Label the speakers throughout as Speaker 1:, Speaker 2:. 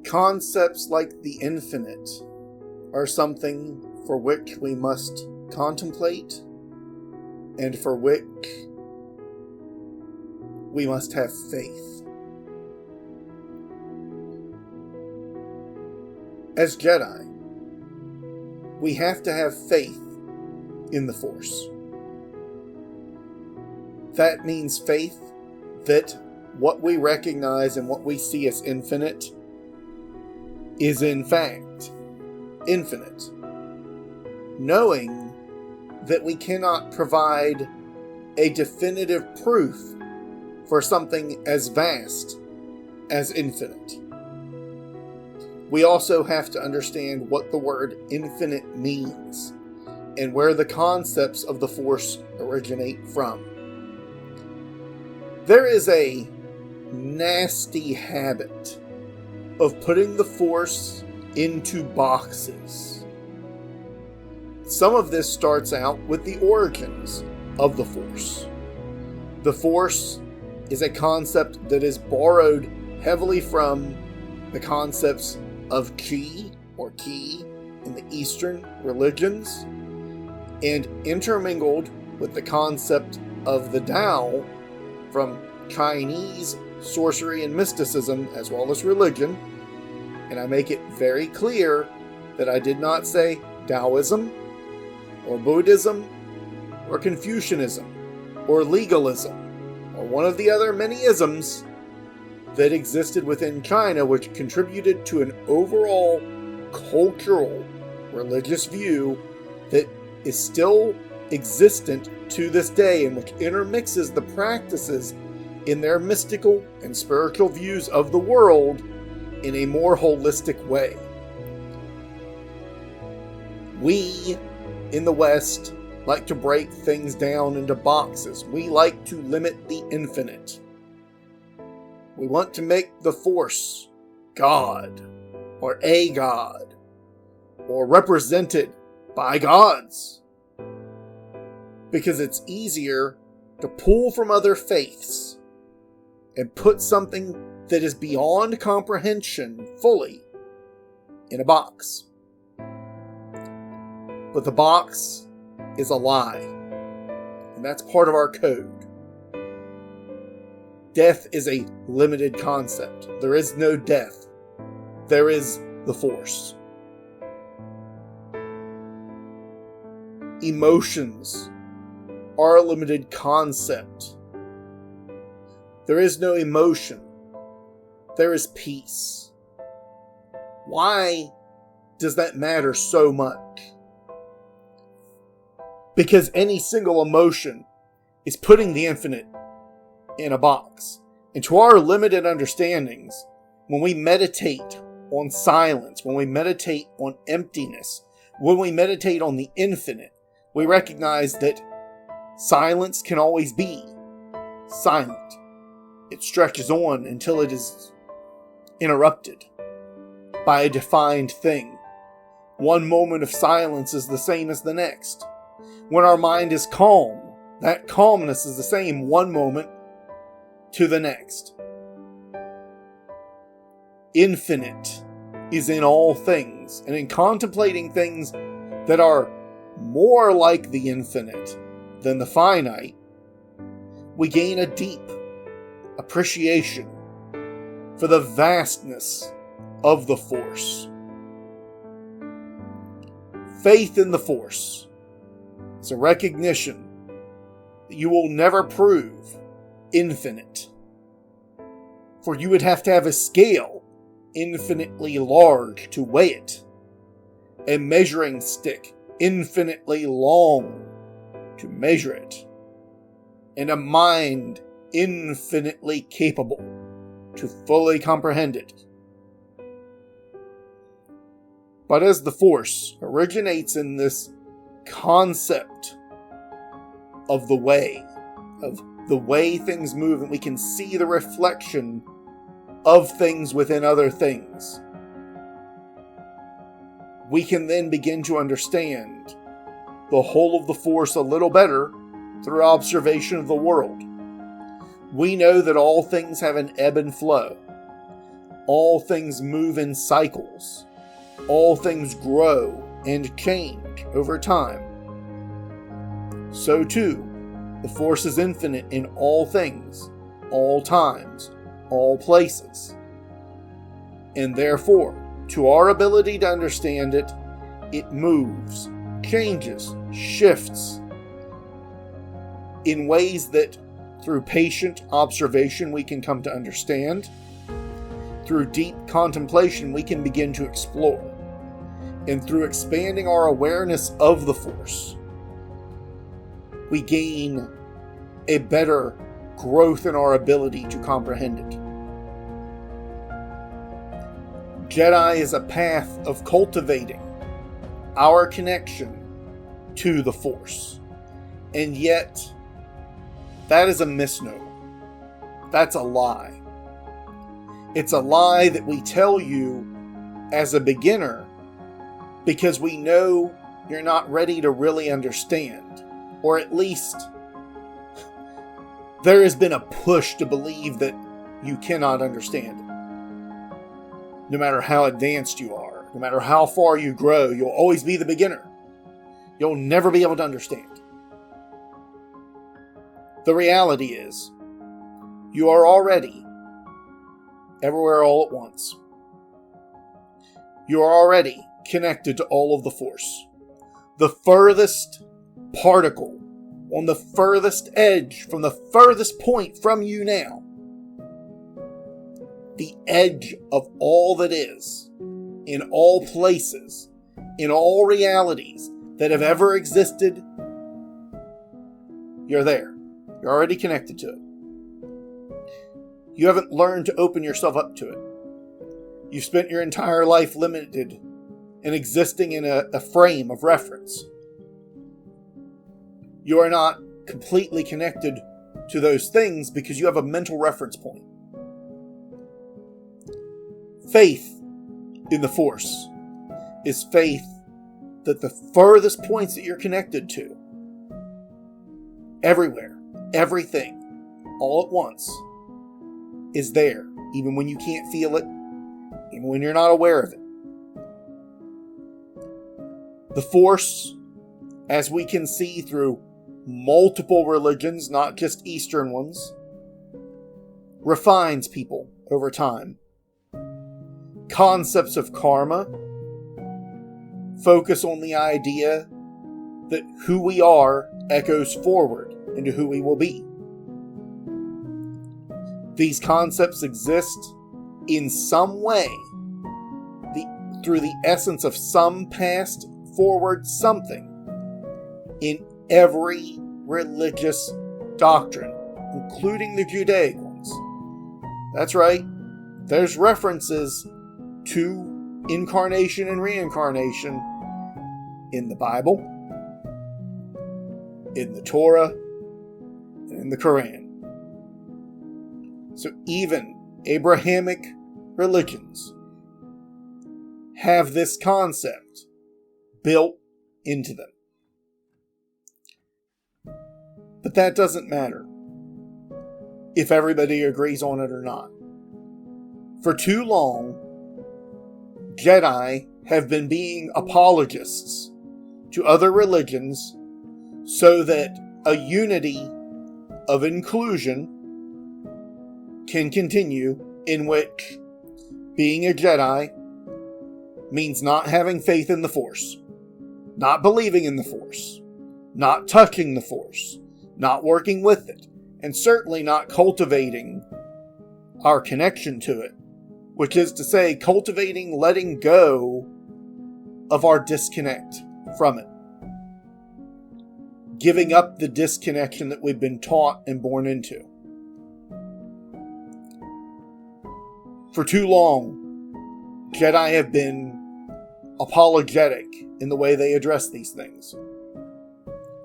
Speaker 1: Concepts like the infinite are something for which we must contemplate and for which we must have faith. As Jedi, we have to have faith in the Force. That means faith that what we recognize and what we see as infinite is in fact infinite. Knowing that we cannot provide a definitive proof for something as vast as infinite. We also have to understand what the word infinite means and where the concepts of the Force originate from. There is a nasty habit of putting the Force into boxes. Some of this starts out with the origins of the Force. The Force is a concept that is borrowed heavily from the concepts of Qi or Qi in the Eastern religions and intermingled with the concept of the Tao from Chinese sorcery and mysticism as well as religion. And I make it very clear that I did not say Taoism or Buddhism or Confucianism or legalism or one of the other many isms that existed within China, which contributed to an overall cultural religious view that is still existent to this day and which intermixes the practices in their mystical and spiritual views of the world in a more holistic way. We, in the West, like to break things down into boxes. We like to limit the infinite. We want to make the Force God, or a God, or represented by gods. Because it's easier to pull from other faiths and put something that is beyond comprehension fully in a box. But the box is a lie, and that's part of our code. Death is a limited concept. There is no death. There is the Force. Emotions are a limited concept. There is no emotion. There is peace. Why does that matter so much? Because any single emotion is putting the infinite in a box. And to our limited understandings, when we meditate on silence, when we meditate on emptiness, when we meditate on the infinite, we recognize that silence can always be silent. It stretches on until it is interrupted by a defined thing. One moment of silence is the same as the next. When our mind is calm, that calmness is the same one moment to the next. Infinite is in all things, and in contemplating things that are more like the infinite than the finite, we gain a deep appreciation for the vastness of the Force. Faith in the Force is a recognition that you will never prove infinite. For you would have to have a scale infinitely large to weigh it, a measuring stick infinitely long to measure it, and a mind infinitely capable to fully comprehend it. But as the Force originates in this concept of the way things move, and we can see the reflection of things within other things, we can then begin to understand the whole of the Force a little better through observation of the world. We know that all things have an ebb and flow. all things move in cycles. All things grow and change over time. So too, the Force is infinite in all things, all times, all places. And therefore, to our ability to understand it, it moves, changes, shifts in ways that through patient observation we can come to understand. Through deep contemplation we can begin to explore. And through expanding our awareness of the Force, we gain a better growth in our ability to comprehend it. Jedi is a path of cultivating our connection to the Force. And yet, that is a misnomer. That's a lie. It's a lie that we tell you as a beginner because we know you're not ready to really understand. Or at least, there has been a push to believe that you cannot understand it. No matter how advanced you are, no matter how far you grow, you'll always be the beginner. You'll never be able to understand. The reality is, you are already everywhere all at once. You are already connected to all of the Force. The furthest particle on the furthest edge, from the furthest point from you now, the edge of all that is, in all places, in all realities that have ever existed, you're there. You're already connected to it. You haven't learned to open yourself up to it. You've spent your entire life limited and existing in a frame of reference. You are not completely connected to those things because you have a mental reference point. Faith in the Force is faith that the furthest points that you're connected to, everywhere, everything, all at once, is there, even when you can't feel it, even when you're not aware of it. The Force, as we can see through multiple religions, not just Eastern ones, refines people over time. Concepts of karma focus on the idea that who we are echoes forward into who we will be. These concepts exist in some way through the essence of some past forward something in every religious doctrine, including the Judaic ones. That's right, there's references to incarnation and reincarnation in the Bible, in the Torah, and in the Quran. So even Abrahamic religions have this concept built into them. But that doesn't matter if everybody agrees on it or not. For too long, Jedi have been being apologists to other religions so that a unity of inclusion can continue, in which being a Jedi means not having faith in the Force, not believing in the Force, not touching the Force, not working with it, and certainly not cultivating our connection to it, which is to say, cultivating letting go of our disconnect from it. Giving up the disconnection that we've been taught and born into. For too long, Jedi have been apologetic in the way they address these things.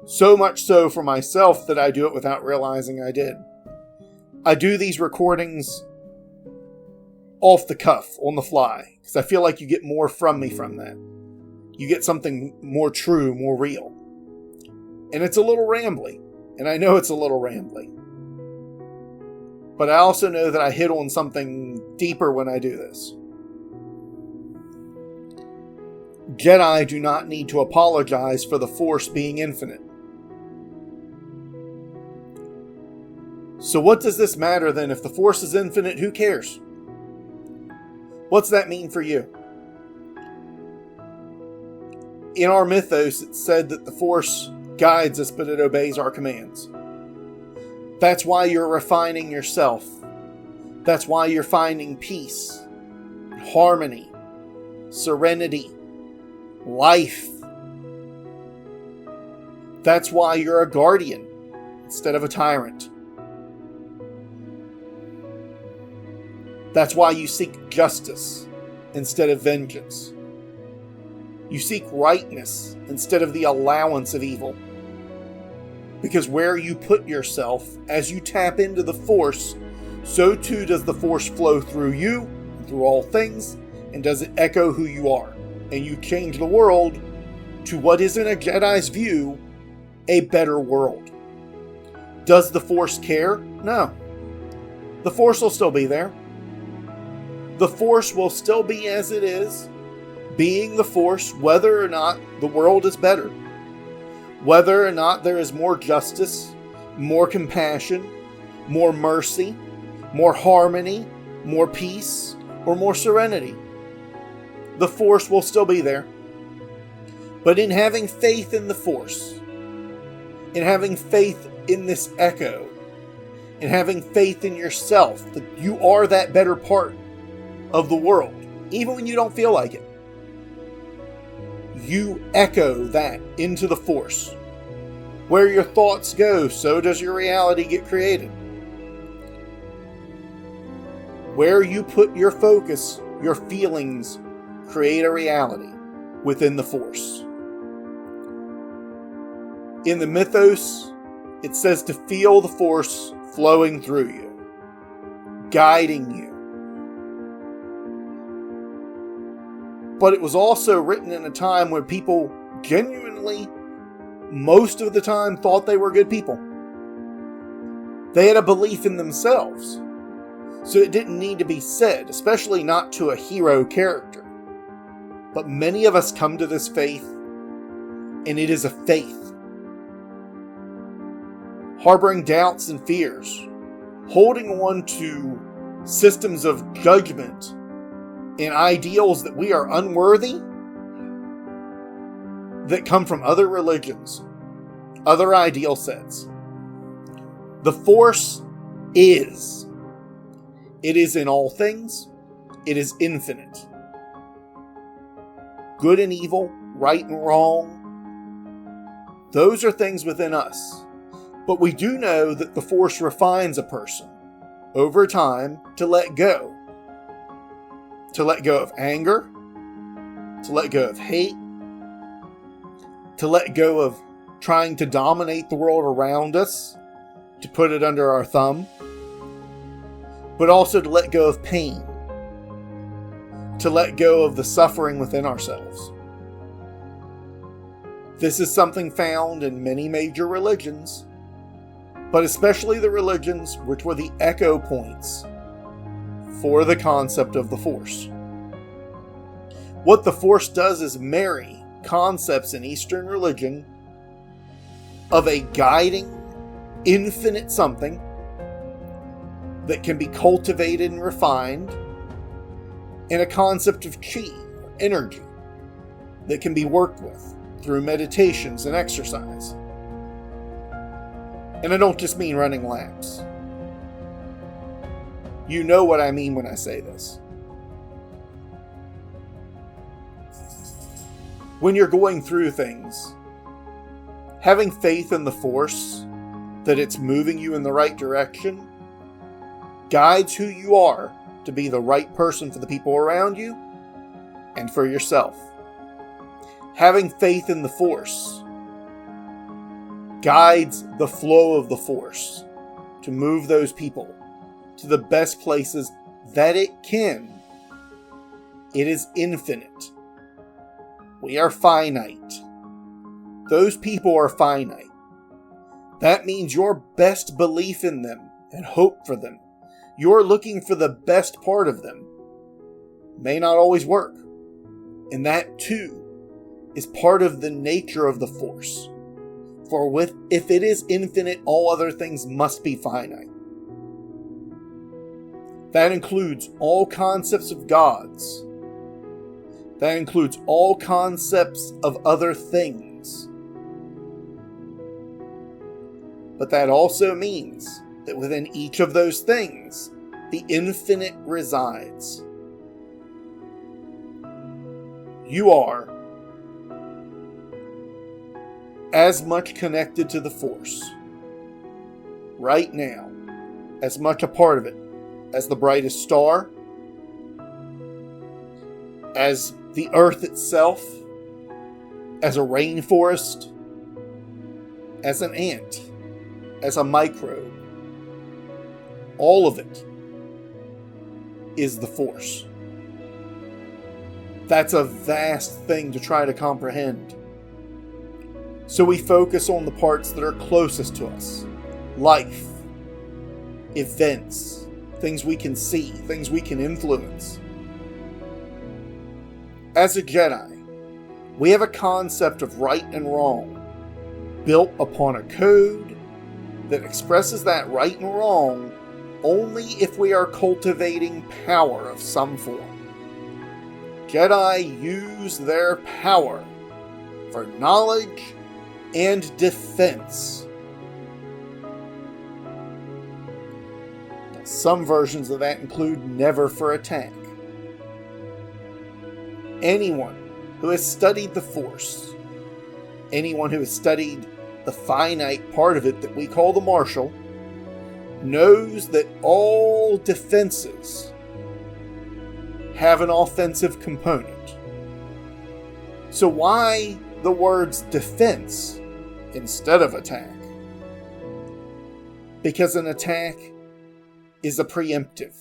Speaker 1: So much so for myself that I do it without realizing I did. I do these recordings off the cuff, on the fly, because I feel like you get more from me from that. You get something more true, more real. And it's a little rambly, and I know it's a little rambly. But I also know that I hit on something deeper when I do this. Jedi do not need to apologize for the Force being infinite. So what does this matter then? If the Force is infinite, who cares? What's that mean for you? In our mythos, it's said that the Force guides us, but it obeys our commands. That's why you're refining yourself. That's why you're finding peace, harmony, serenity, life. That's why you're a guardian instead of a tyrant. That's why you seek justice instead of vengeance. You seek rightness instead of the allowance of evil. Because where you put yourself, as you tap into the Force, so too does the Force flow through you, through all things, and does it echo who you are. And you change the world to what is, in a Jedi's view, a better world. Does the Force care? No. The Force will still be there. The Force will still be as it is, being the Force, whether or not the world is better. Whether or not there is more justice, more compassion, more mercy, more harmony, more peace, or more serenity. The Force will still be there. But in having faith in the Force, in having faith in this echo, in having faith in yourself, that you are that better part of the world, even when you don't feel like it, you echo that into the Force. Where your thoughts go, so does your reality get created. Where you put your focus, your feelings create a reality within the Force. In the mythos, it says to feel the Force flowing through you, guiding you. But it was also written in a time where people genuinely, most of the time, thought they were good people. They had a belief in themselves. So it didn't need to be said, especially not to a hero character. But many of us come to this faith, and it is a faith. Harboring doubts and fears, holding on to systems of judgment and ideals that we are unworthy, that come from other religions, other ideal sets. The Force is. It is in all things. It is infinite. Good and evil, right and wrong, those are things within us. But we do know that the Force refines a person over time to let go. To let go of anger, to let go of hate, to let go of trying to dominate the world around us, to put it under our thumb, but also to let go of pain, to let go of the suffering within ourselves. This is something found in many major religions, but especially the religions which were the echo points for the concept of the Force. What the Force does is marry concepts in Eastern religion of a guiding, infinite something that can be cultivated and refined, and a concept of chi, or energy, that can be worked with through meditations and exercise. And I don't just mean running laps. You know what I mean when I say this. When you're going through things, having faith in the Force, that it's moving you in the right direction, guides who you are to be the right person for the people around you and for yourself. Having faith in the Force guides the flow of the Force to move those people to the best places that it can. It is infinite. We are finite. Those people are finite. That means your best belief in them and hope for them you're looking for the best part of them may not always work. And that too is part of the nature of the Force. For if it is infinite, all other things must be finite. That includes all concepts of gods. That includes all concepts of other things. But that also means that within each of those things, the infinite resides. You are as much connected to the Force right now, as much a part of it as the brightest star, as the earth itself, as a rainforest, as an ant, as a microbe. All of it is the Force. That's a vast thing to try to comprehend. So we focus on the parts that are closest to us. Life, events, things we can see, things we can influence. As a Jedi, we have a concept of right and wrong, built upon a code that expresses that right and wrong only if we are cultivating power of some form. Jedi use their power for knowledge and defense. Some versions of that include never for attack. Anyone who has studied the Force, anyone who has studied the finite part of it that we call the martial, knows that all defenses have an offensive component. So why the words defense instead of attack? Because an attack is a preemptive.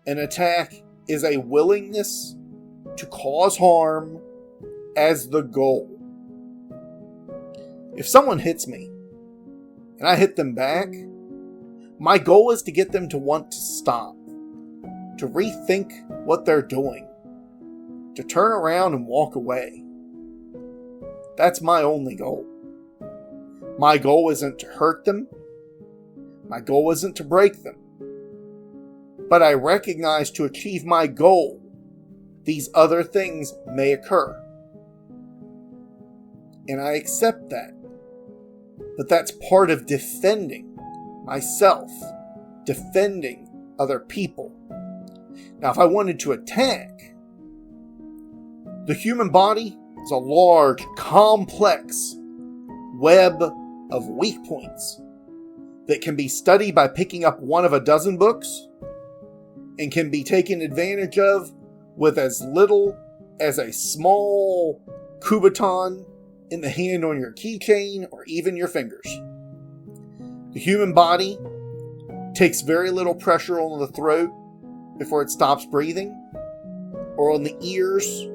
Speaker 1: An attack is a willingness to cause harm as the goal. If someone hits me and I hit them back, my goal is to get them to want to stop, to rethink what they're doing, to turn around and walk away. That's my only goal. My goal isn't to hurt them. My goal isn't to break them. But I recognize to achieve my goal, these other things may occur. And I accept that. But that's part of defending myself, defending other people. Now, if I wanted to attack, the human body is a large, complex web of weak points that can be studied by picking up one of a dozen books and can be taken advantage of with as little as a small Kubaton in the hand on your keychain or even your fingers. The human body takes very little pressure on the throat before it stops breathing, or on the ears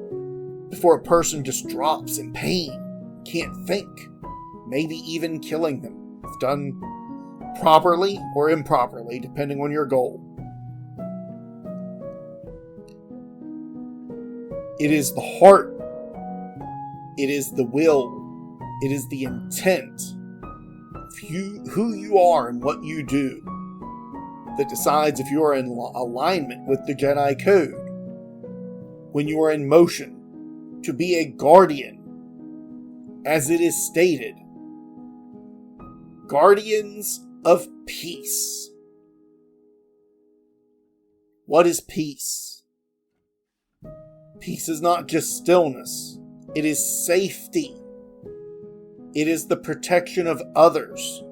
Speaker 1: before a person just drops in pain, can't think, maybe even killing them, if done properly or improperly, depending on your goal. It is the heart, it is the will, it is the intent of who you are and what you do that decides if you are in alignment with the Jedi Code. When you are in motion to be a guardian, as it is stated, guardians of peace. What is peace? Peace is not just stillness. It is safety. It is the protection of others,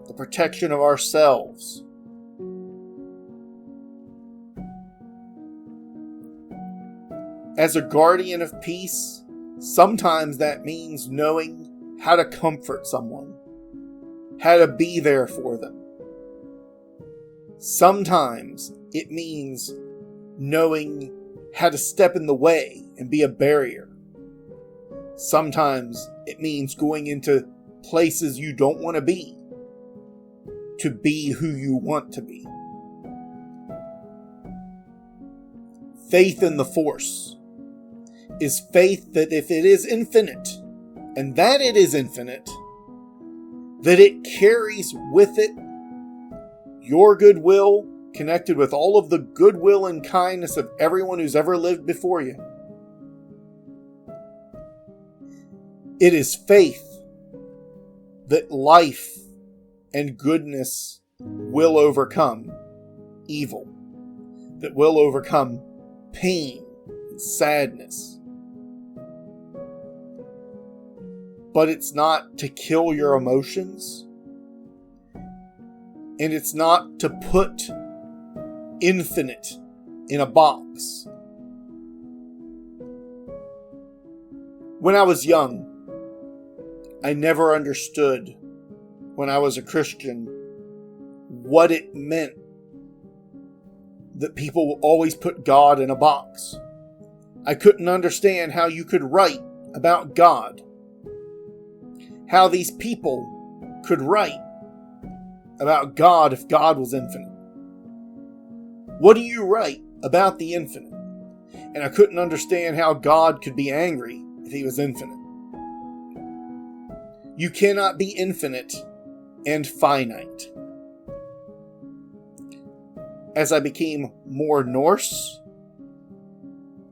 Speaker 1: the protection of ourselves. As a guardian of peace, sometimes that means knowing how to comfort someone, how to be there for them. Sometimes it means knowing how to step in the way and be a barrier. Sometimes it means going into places you don't want to be who you want to be. faith in the Force is faith that if it is infinite, and that it is infinite, that it carries with it your goodwill connected with all of the goodwill and kindness of everyone who's ever lived before you. It is faith that life and goodness will overcome evil, that will overcome pain and sadness. But it's not to kill your emotions, and it's not to put infinite in a box. When I was young, I never understood, when I was a Christian, what it meant that people will always put God in a box. I couldn't understand how you could write about God, how these people could write about God if God was infinite. What do you write about the infinite? And I couldn't understand how God could be angry if he was infinite. You cannot be infinite and finite. As I became more Norse,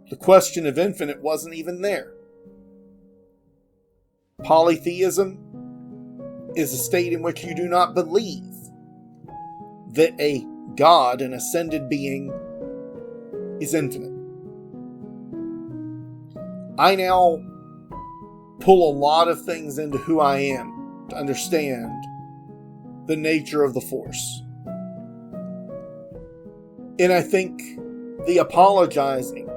Speaker 1: the question of infinite wasn't even there. Polytheism is a state in which you do not believe that a God, an ascended being, is infinite. I now pull a lot of things into who I am to understand the nature of the Force. And I think the apologizing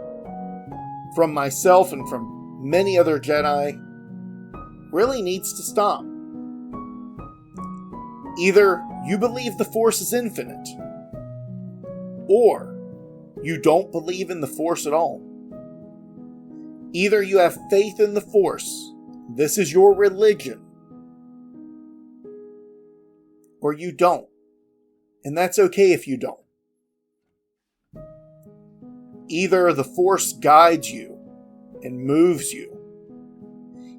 Speaker 1: from myself and from many other Jedi really needs to stop. Either you believe the Force is infinite, or you don't believe in the Force at all. Either you have faith in the Force, this is your religion, or you don't. And that's okay if you don't. Either the Force guides you and moves you.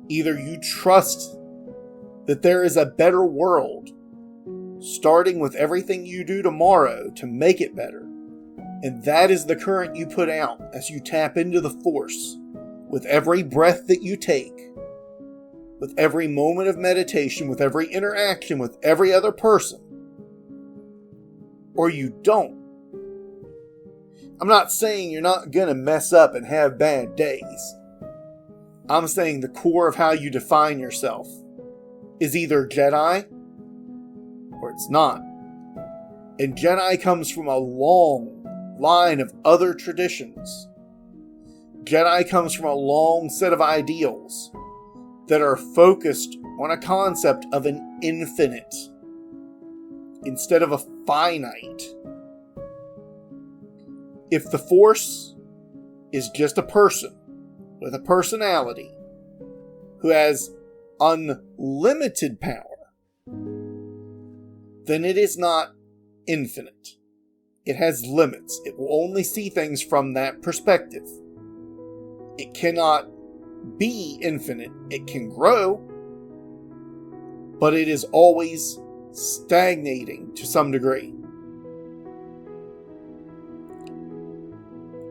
Speaker 1: Either you trust that there is a better world, starting with everything you do tomorrow to make it better. And that is the current you put out as you tap into the Force with every breath that you take, with every moment of meditation, with every interaction with every other person. Or you don't. I'm not saying you're not going to mess up and have bad days. I'm saying the core of how you define yourself is either Jedi or it's not. And Jedi comes from a long line of other traditions. Jedi comes from a long set of ideals that are focused on a concept of an infinite instead of a finite. If the Force is just a person with a personality who has unlimited power, then it is not infinite. It has limits. It will only see things from that perspective. It cannot be infinite. It can grow, but it is always stagnating to some degree.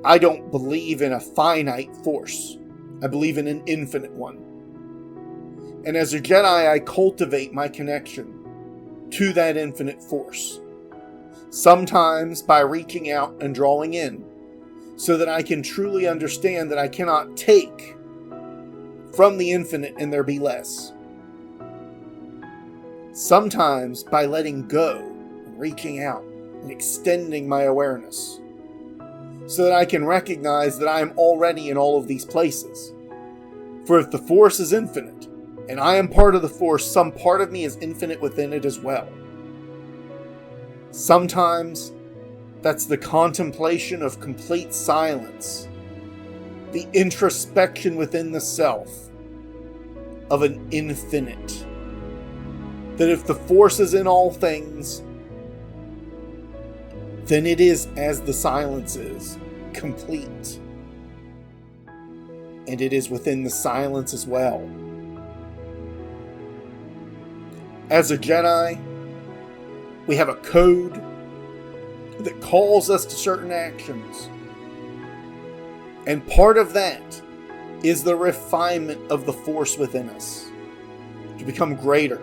Speaker 1: I don't believe in a finite Force. I believe in an infinite one. And as a Jedi, I cultivate my connection to that infinite Force. Sometimes by reaching out and drawing in, so that I can truly understand that I cannot take from the infinite and there be less. Sometimes by letting go and reaching out and extending my awareness, so that I can recognize that I am already in all of these places. For if the Force is infinite, and I am part of the Force, some part of me is infinite within it as well. Sometimes that's the contemplation of complete silence, the introspection within the self of an infinite. That if the Force is in all things, then it is as the silence is, complete. And it is within the silence as well. As a Jedi, we have a code that calls us to certain actions. And part of that is the refinement of the Force within us. To become greater,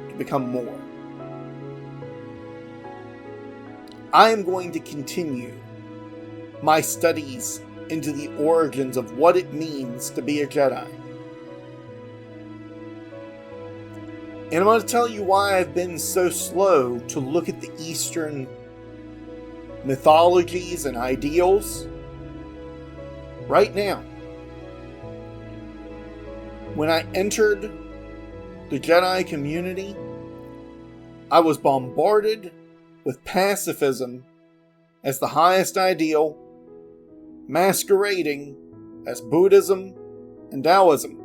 Speaker 1: to become more. I am going to continue my studies into the origins of what it means to be a Jedi. And I'm going to tell you why I've been so slow to look at the Eastern mythologies and ideals right now. When I entered the Jedi community, I was bombarded with pacifism as the highest ideal, masquerading as Buddhism and Taoism.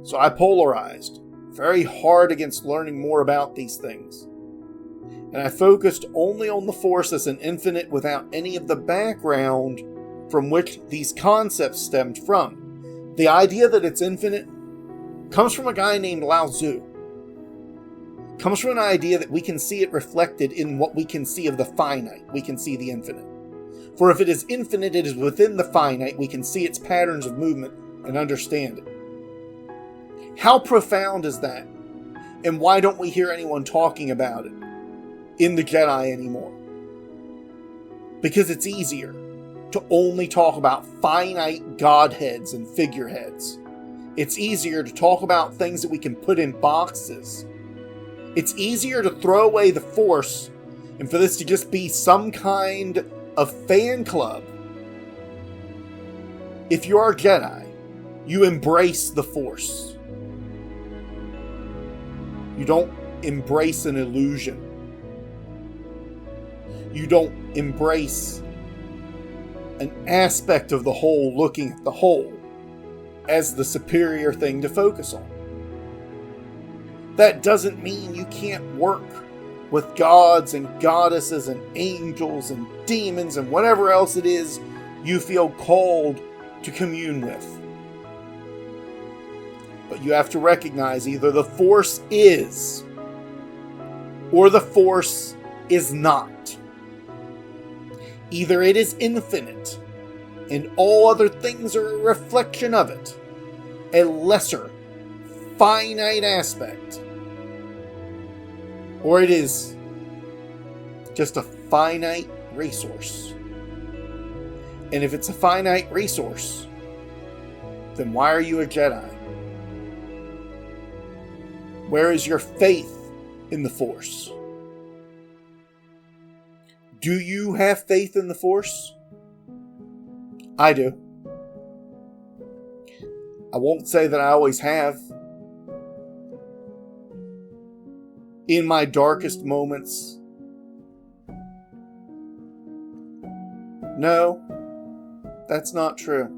Speaker 1: So I polarized very hard against learning more about these things. And I focused only on the Force as an infinite without any of the background from which these concepts stemmed from. The idea that it's infinite comes from a guy named Lao Tzu. Comes from an idea that we can see it reflected in what we can see of the finite. We can see the infinite. For if it is infinite, it is within the finite. We can see its patterns of movement and understand it. How profound is that? And why don't we hear anyone talking about it in the Jedi anymore? Because it's easier to only talk about finite godheads and figureheads. It's easier to talk about things that we can put in boxes. It's easier to throw away the Force and for this to just be some kind of fan club. If you are a Jedi, you embrace the Force. You don't embrace an illusion. You don't embrace an aspect of the whole looking at the whole as the superior thing to focus on. That doesn't mean you can't work with gods and goddesses and angels and demons and whatever else it is you feel called to commune with. But you have to recognize either the Force is or the Force is not. Either it is infinite and all other things are a reflection of it, a lesser, finite aspect, or it is just a finite resource. And if it's a finite resource, then why are you a Jedi? Where is your faith in the Force? Do you have faith in the Force? I do. I won't say that I always have. In my darkest moments, no, that's not true.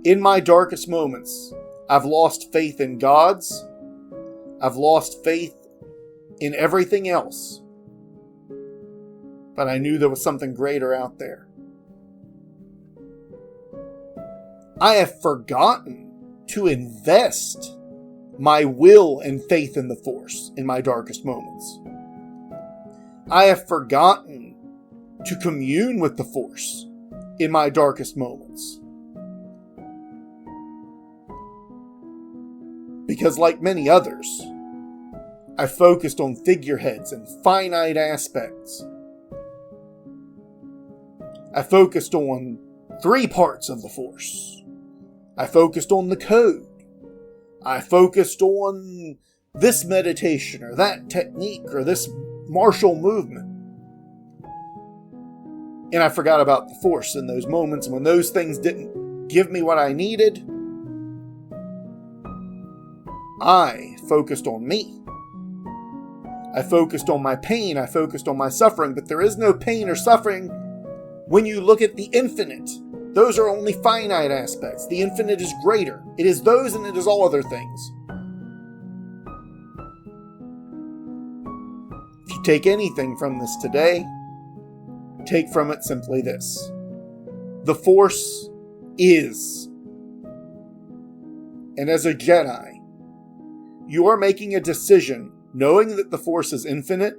Speaker 1: In my darkest moments, I've lost faith in gods. I've lost faith in everything else. But I knew there was something greater out there. I have forgotten to invest my will and faith in the Force in my darkest moments. I have forgotten to commune with the Force in my darkest moments. Because like many others, I focused on figureheads and finite aspects. I focused on 3 parts of the Force. I focused on the code. I focused on this meditation or that technique or this martial movement. And I forgot about the Force in those moments when those things didn't give me what I needed. I focused on me. I focused on my pain. I focused on my suffering. But there is no pain or suffering when you look at the infinite. Those are only finite aspects. The infinite is greater. It is those and it is all other things. If you take anything from this today, take from it simply this: the Force is. And as a Jedi, you are making a decision, knowing that the Force is infinite,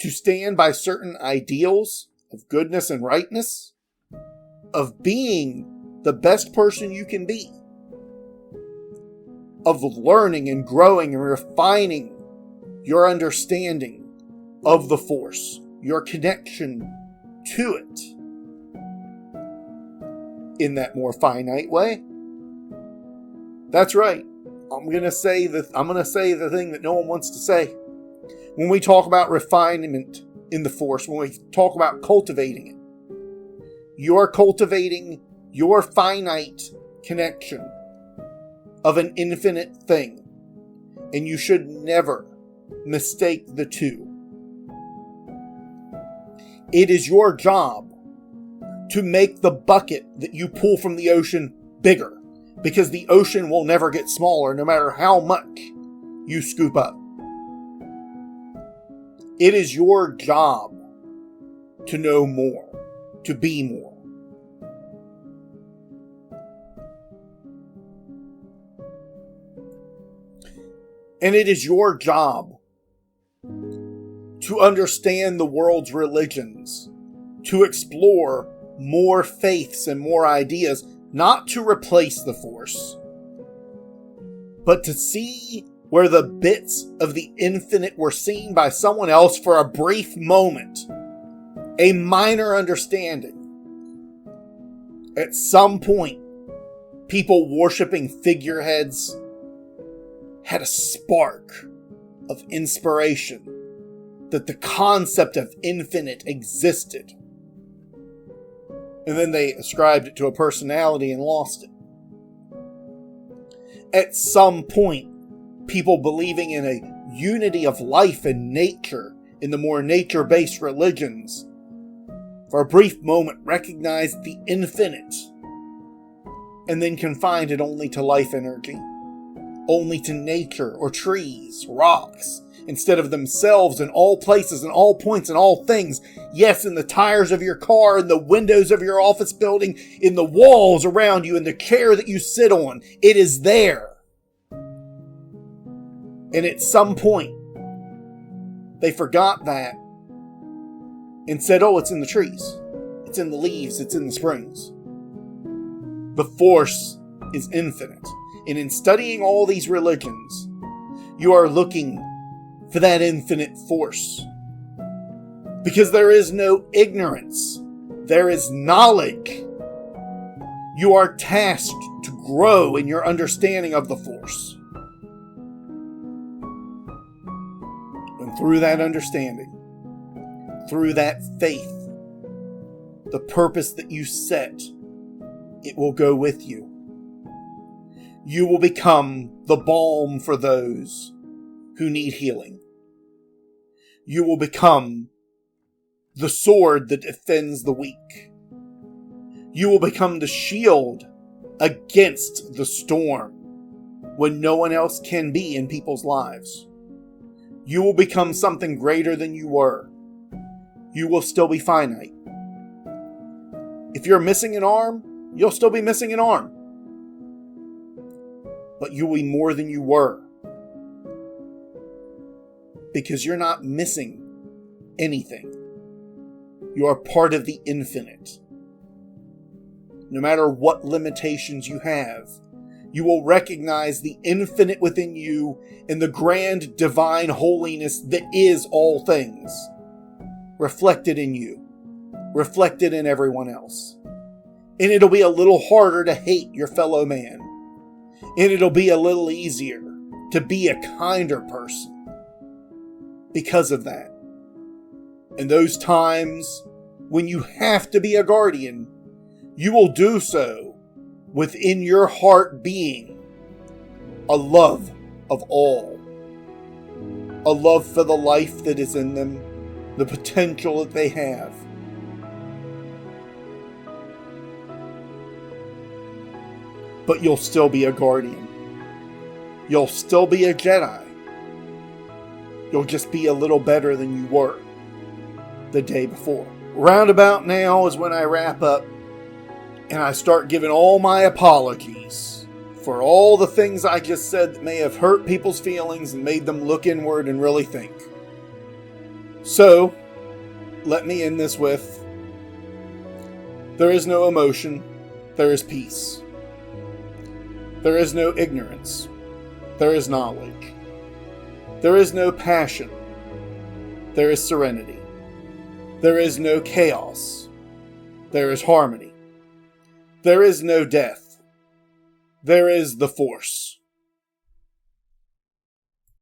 Speaker 1: to stand by certain ideals of goodness and rightness, of being the best person you can be, of learning and growing and refining your understanding of the Force, your connection to it in that more finite way. That's right. I'm going to say the thing that no one wants to say. When we talk about refinement in the Force, when we talk about cultivating it, you are cultivating your finite connection of an infinite thing, and you should never mistake the two. It is your job to make the bucket that you pull from the ocean bigger, because the ocean will never get smaller no matter how much you scoop up. It is your job to know more, to be more. And it is your job to understand the world's religions, to explore more faiths and more ideas, not to replace the Force, but to see where the bits of the infinite were seen by someone else for a brief moment, a minor understanding. At some point, people worshipping figureheads had a spark of inspiration that the concept of infinite existed. And then they ascribed it to a personality and lost it. At some point, people believing in a unity of life and nature in the more nature-based religions, for a brief moment recognized the infinite, and then confined it only to life energy, only to nature or trees, rocks, instead of themselves in all places and all points and all things. Yes, in the tires of your car, in the windows of your office building, in the walls around you, in the chair that you sit on. It is there. And at some point, they forgot that and said, oh, it's in the trees. It's in the leaves. It's in the springs. The Force is infinite. And in studying all these religions, you are looking for that infinite Force. Because there is no ignorance. There is knowledge. You are tasked to grow in your understanding of the Force. And through that understanding, through that faith, the purpose that you set, it will go with you. You will become the balm for those who need healing. You will become the sword that defends the weak. You will become the shield against the storm when no one else can be in people's lives. You will become something greater than you were. You will still be finite. If you're missing an arm, you'll still be missing an arm. But you will be more than you were. Because you're not missing anything. You are part of the infinite. No matter what limitations you have, you will recognize the infinite within you and the grand divine holiness that is all things, reflected in you, reflected in everyone else. And it'll be a little harder to hate your fellow man. And it'll be a little easier to be a kinder person because of that. And those times when you have to be a guardian, you will do so within your heart being a love of all. A love for the life that is in them, the potential that they have. But you'll still be a guardian. You'll still be a Jedi. You'll just be a little better than you were the day before. Roundabout now is when I wrap up and I start giving all my apologies for all the things I just said that may have hurt people's feelings and made them look inward and really think. So, let me end this with, there is no emotion, there is peace. There is no ignorance, there is knowledge. There is no passion, there is serenity. There is no chaos, there is harmony. There is no death, there is the Force.